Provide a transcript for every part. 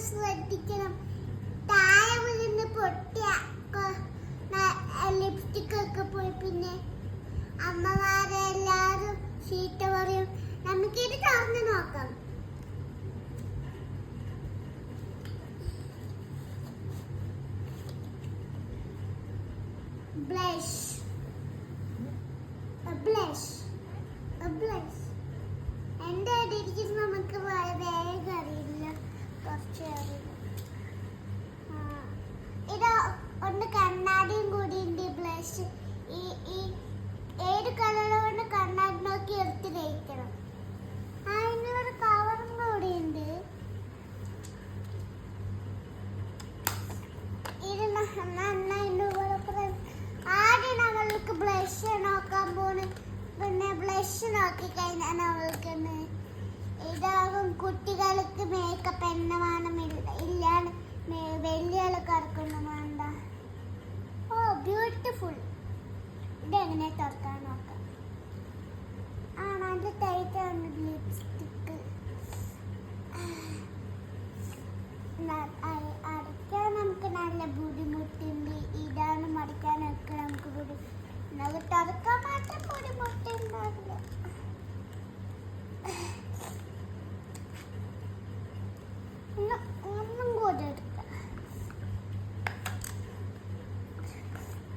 ശ്രദ്ധിക്കണം. താഴെ വീണ് പൊട്ടിയ ലിപ്സ്റ്റിക് ഒക്കെ പോയി പിന്നെ അമ്മമാരെല്ലാരും ചീത്ത പറയും. നമുക്കിത് തുറന്ന് നോക്കാം. ബ്ലഷ് എന്റെ അടിയിരിക്കും നമുക്ക് വേഗം അറിയില്ല, കുറച്ച് അറിയില്ല. ഇത് ഒന്ന് കണ്ണാടിയും കൂടി ഉണ്ട്. ബ്ലഷ് ഈ ഏത് കളറുകൊണ്ട് കണ്ണാടി നോക്കി എടുത്ത് കഴിക്കണം. അതിനൊരു കവറും കൂടി ഉണ്ട്. ഇത് ആദ്യം നമ്മൾക്ക് ബ്ലഷ് നോക്കാൻ പോണ്. പിന്നെ ബ്ലഷ് നോക്കി കഴിഞ്ഞാൽ നമ്മൾക്ക് ഇതാകും കുട്ടികൾക്ക് മേക്കപ്പ് എണ്ണ വേണമില്ല, ഇല്ലാണ്ട് വലിയ ആൾക്കാർക്കൊന്നും വേണ്ട. ഓ ബ്യൂട്ടിഫുൾ. ഇതെങ്ങനെ തുറക്കാൻ നോക്കാം. നല്ല ടൈറ്റാണ് ലിപ്സ്റ്റിക്ക്. അടയ്ക്കാൻ നമുക്ക് നല്ല ബുദ്ധിമുട്ടുണ്ട്. ഇതാണ് മടക്കാനൊക്കെ നമുക്ക് നമുക്ക് തുറക്കാൻ മാത്രം ബുദ്ധിമുട്ടുണ്ടാവില്ല. ഒന്നും കൂടെ എടുക്കാം.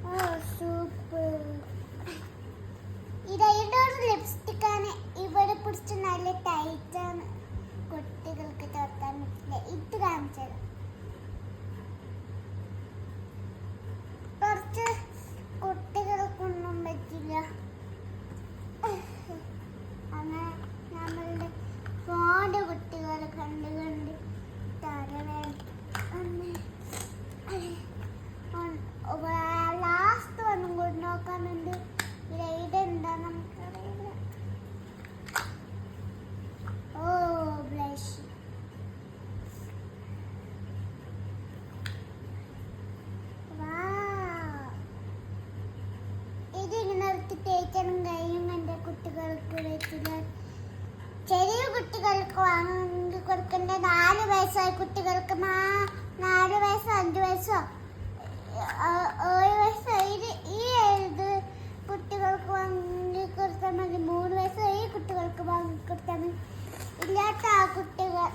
ഓ സൂപ്പർ. ഇതൊരു ലിപ്സ്റ്റിക്കാണ്. ഇവിടെ പിടിച്ച് നല്ല ടൈറ്റാണ്. കുട്ടികൾക്ക് തുറക്കാൻ പറ്റില്ല. ഇത് കാണിച്ചത് കുറച്ച് കുട്ടികൾക്കൊന്നും പറ്റില്ല. അങ്ങനെ നമ്മളുടെ ഫോണിന്റെ കുട്ടികൾ കണ്ട് ലാസ്റ്റ് ഒന്നും കൂടി നോക്കാനുണ്ട്. ഇതെന്താ നമുക്കറിയില്ല. ഓ ബ്ലഷ്. ഇതിങ്ങനെ എടുത്ത് തേക്കണം കഴിയും. എൻ്റെ കുട്ടികൾക്ക് പറ്റില്ല. ചെറിയ കുട്ടികൾക്ക് വാങ്ങി കൊടുക്കേണ്ട 4 വയസ്സായ കുട്ടികൾക്ക് 4 വയസ്സോ 5 വയസ്സോ 7 വയസ്സോ ഈ കുട്ടികൾക്ക് വാങ്ങി കൊടുത്താൽ മതി. 3 വയസ്സോ ഈ കുട്ടികൾക്ക് വാങ്ങി കൊടുത്താൽ മതി. ഇല്ലാത്ത ആ കുട്ടികൾ